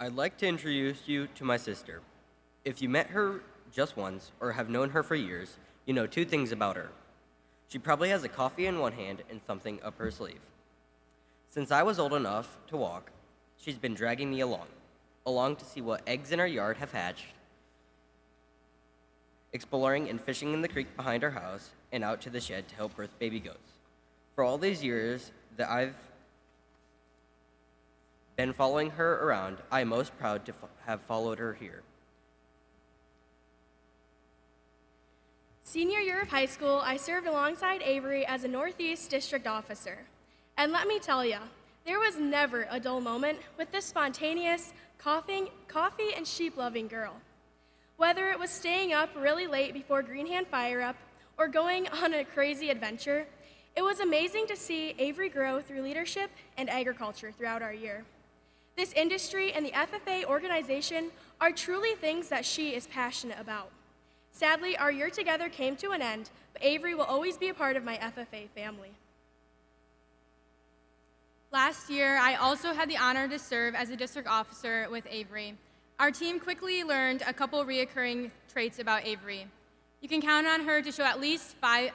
I'd like to introduce you to my sister. If you met her just once or have known her for years, you know two things about her. She probably has a coffee in one hand and something up her sleeve. Since I was old enough to walk, she's been dragging me along to see what eggs in our yard have hatched, exploring and fishing in the creek behind our house, and out to the shed to help birth baby goats. For all these years that I've been following her around, I am most proud to have followed her here. Senior year of high school, I served alongside Avery as a Northeast District Officer. And let me tell you, there was never a dull moment with this spontaneous, coffee and sheep-loving girl. Whether it was staying up really late before Greenhand Fire Up or going on a crazy adventure, it was amazing to see Avery grow through leadership and agriculture throughout our year. This industry and the FFA organization are truly things that she is passionate about. Sadly, our year together came to an end, but Avery will always be a part of my FFA family. Last year, I also had the honor to serve as a district officer with Avery. Our team quickly learned a couple reoccurring traits about Avery. You can count on her to show at least 5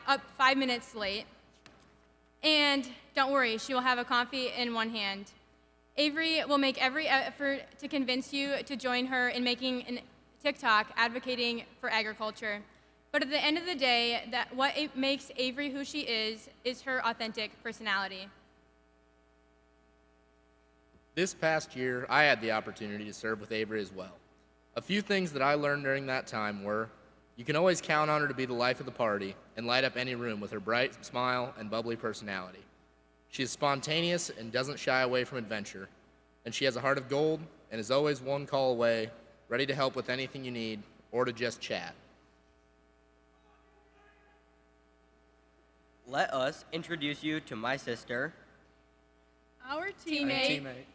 minutes late. And don't worry, she will have a coffee in one hand. Avery will make every effort to convince you to join her in making a TikTok advocating for agriculture. But at the end of the day, what makes Avery who she is her authentic personality. This past year, I had the opportunity to serve with Avery as well. A few things that I learned during that time were, you can always count on her to be the life of the party and light up any room with her bright smile and bubbly personality. She is spontaneous and doesn't shy away from adventure, and she has a heart of gold and is always one call away, ready to help with anything you need or to just chat. Let us introduce you to my sister, Our teammate.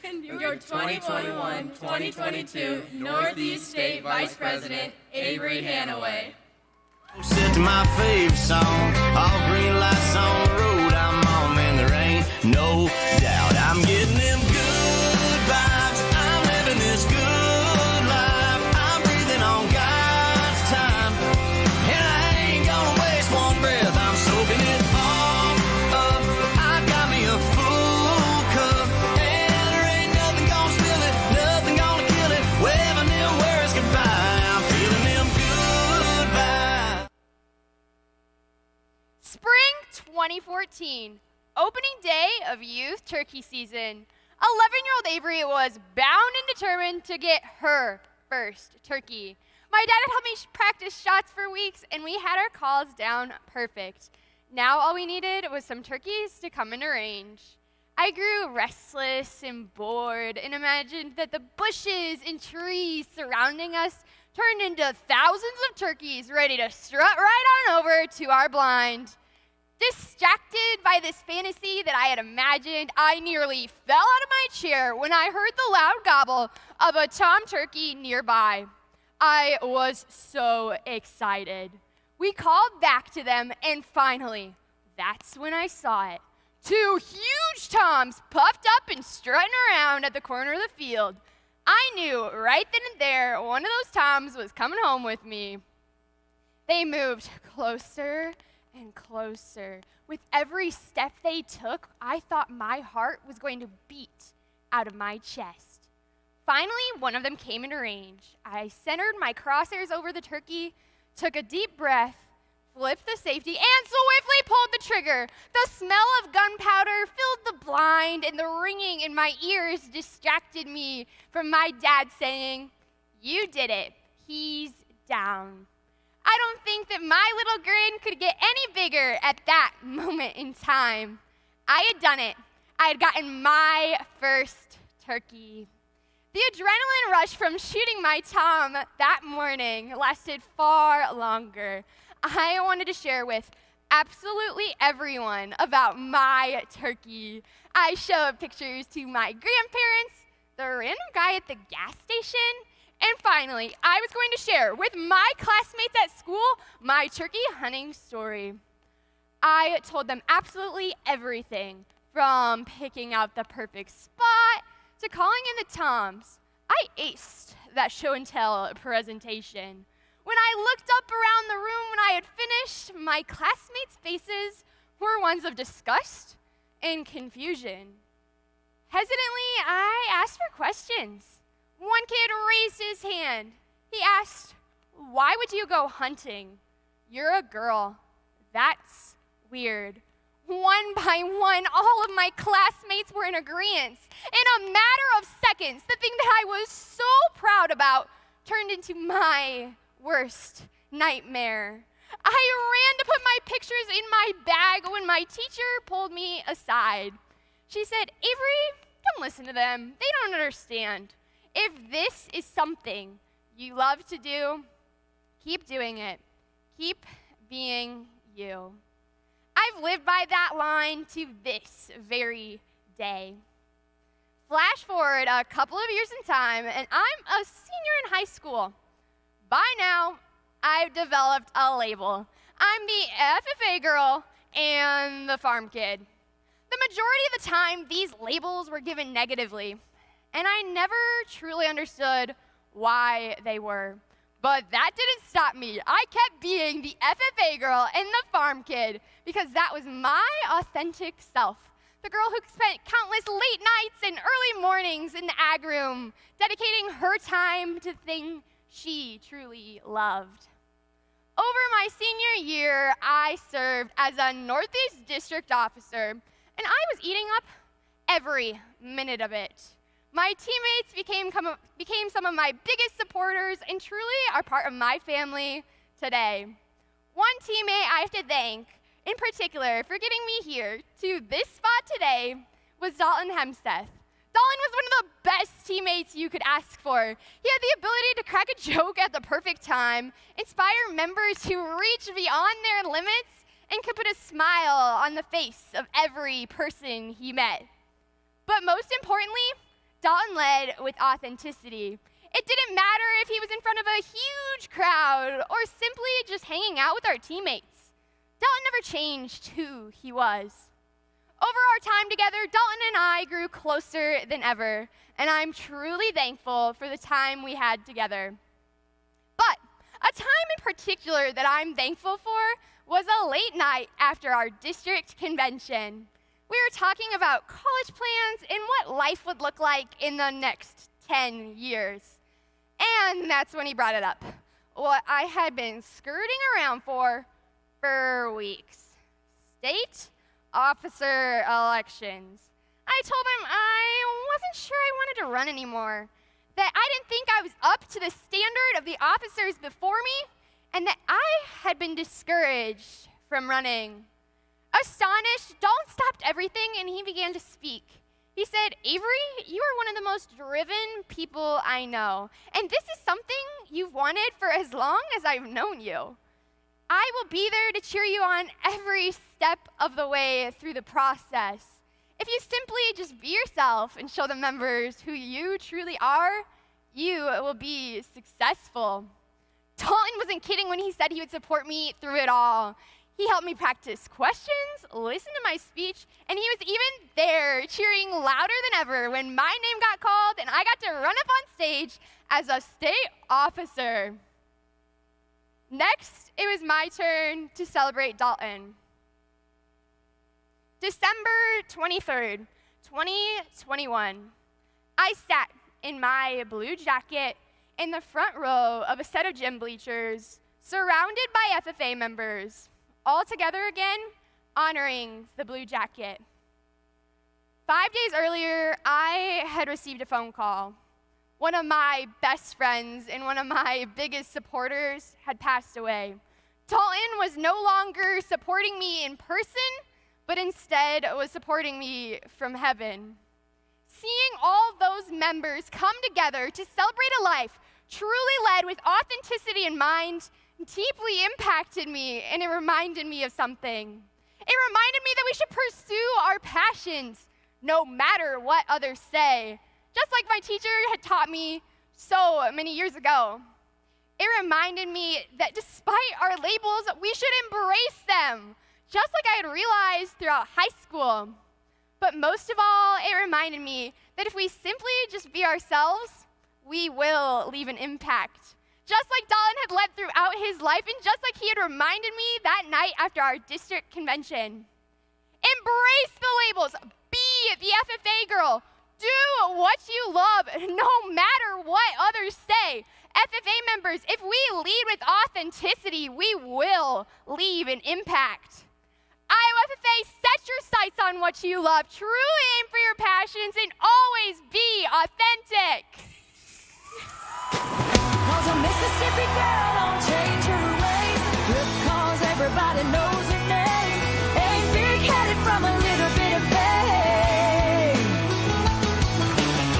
And your 2021-2022 Northeast State Vice President, Avery Hanaway. Set to my favorite song, all green lights on the road I'm on, man, there ain't no doubt I'm getting them good vibes, I'm living this good life, I'm breathing on God's time, and I ain't gonna waste one breath, I'm soaking it all up, I got me a full cup, and there ain't nothing gonna spill it, nothing gonna kill it, waving them words goodbye, I'm feeling them good vibes. Spring 2014, opening day of youth turkey season. 11-year-old Avery was bound and determined to get her first turkey. My dad had helped me practice shots for weeks, and we had our calls down perfect. Now all we needed was some turkeys to come into range. I grew restless and bored and imagined that the bushes and trees surrounding us turned into thousands of turkeys ready to strut right on over to our blind. Distracted by this fantasy that I had imagined, I nearly fell out of my chair when I heard the loud gobble of a tom turkey nearby. I was so excited. We called back to them, and finally, that's when I saw it. 2 huge toms puffed up and strutting around at the corner of the field. I knew right then and there one of those toms was coming home with me. They moved closer and closer. With every step they took, I thought my heart was going to beat out of my chest. Finally, one of them came into range. I centered my crosshairs over the turkey, took a deep breath, flipped the safety, and swiftly pulled the trigger. The smell of gunpowder filled the blind, and the ringing in my ears distracted me from my dad saying, "You did it. He's down." I don't think that my little grin could get any bigger at that moment in time. I had done it. I had gotten my first turkey. The adrenaline rush from shooting my tom that morning lasted far longer. I wanted to share with absolutely everyone about my turkey. I showed pictures to my grandparents, the random guy at the gas station, and finally, I was going to share with my classmates at school my turkey hunting story. I told them absolutely everything, from picking out the perfect spot to calling in the Toms, I aced that show and tell presentation. When I looked up around the room when I had finished, my classmates' faces were ones of disgust and confusion. Hesitantly, I asked for questions. One kid raised his hand. He asked, "Why would you go hunting? You're a girl. That's weird." One by one, all of my classmates were in agreement. In a matter of seconds, the thing that I was so proud about turned into my worst nightmare. I ran to put my pictures in my bag when my teacher pulled me aside. She said, "Avery, don't listen to them. They don't understand. If this is something you love to do, keep doing it. Keep being you." I've lived by that line to this very day. Flash forward a couple of years in time, and I'm a senior in high school. By now, I've developed a label. I'm the FFA girl and the farm kid. The majority of the time, these labels were given negatively, and I never truly understood why they were. But that didn't stop me. I kept being the FFA girl and the farm kid because that was my authentic self. The girl who spent countless late nights and early mornings in the ag room, dedicating her time to things she truly loved. Over my senior year, I served as a Northeast District Officer, and I was eating up every minute of it. My teammates became some of my biggest supporters and truly are part of my family today. One teammate I have to thank, in particular, for getting me here to this spot today was Dalton Hemsteth. Dalton was one of the best teammates you could ask for. He had the ability to crack a joke at the perfect time, inspire members to reach beyond their limits, and could put a smile on the face of every person he met. But most importantly, Dalton led with authenticity. It didn't matter if he was in front of a huge crowd or simply just hanging out with our teammates. Dalton never changed who he was. Over our time together, Dalton and I grew closer than ever, and I'm truly thankful for the time we had together. But a time in particular that I'm thankful for was a late night after our district convention. We were talking about college plans and what life would look like in the next 10 years. And that's when he brought it up. What I had been skirting around for weeks. State officer elections. I told him I wasn't sure I wanted to run anymore, that I didn't think I was up to the standard of the officers before me, and that I had been discouraged from running. Astonished, Dalton stopped everything and he began to speak. He said, "Avery, you are one of the most driven people I know, and this is something you've wanted for as long as I've known you. I will be there to cheer you on every step of the way through the process. If you simply just be yourself and show the members who you truly are, you will be successful." Dalton wasn't kidding when he said he would support me through it all. He helped me practice questions, listen to my speech, and he was even there cheering louder than ever when my name got called and I got to run up on stage as a state officer. Next, it was my turn to celebrate Dalton. December 23rd, 2021. I sat in my blue jacket in the front row of a set of gym bleachers, surrounded by FFA members, all together again, honoring the blue jacket. 5 days earlier, I had received a phone call. One of my best friends and one of my biggest supporters had passed away. Dalton was no longer supporting me in person, but instead was supporting me from heaven. Seeing all those members come together to celebrate a life truly led with authenticity in mind deeply impacted me, and it reminded me of something. It reminded me that we should pursue our passions no matter what others say, just like my teacher had taught me so many years ago. It reminded me that despite our labels, we should embrace them, just like I had realized throughout high school. But most of all, it reminded me that if we simply just be ourselves, we will leave an impact. Just like Dalton had led throughout his life, and just like he had reminded me that night after our district convention. Embrace the labels. Be the FFA girl. Do what you love, no matter what others say. FFA members, if we lead with authenticity, we will leave an impact. Iowa FFA, set your sights on what you love. Truly aim for your passions and always be authentic. Cause a Mississippi girl don't change her ways just cause everybody knows her name. Ain't big-headed from a little bit of fame.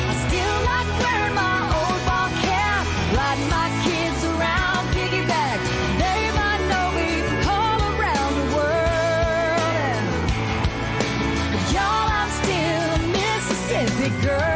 I still like wearing my old ball cap, riding my kids around piggyback. They might know me from all around the world. But y'all, I'm still a Mississippi girl.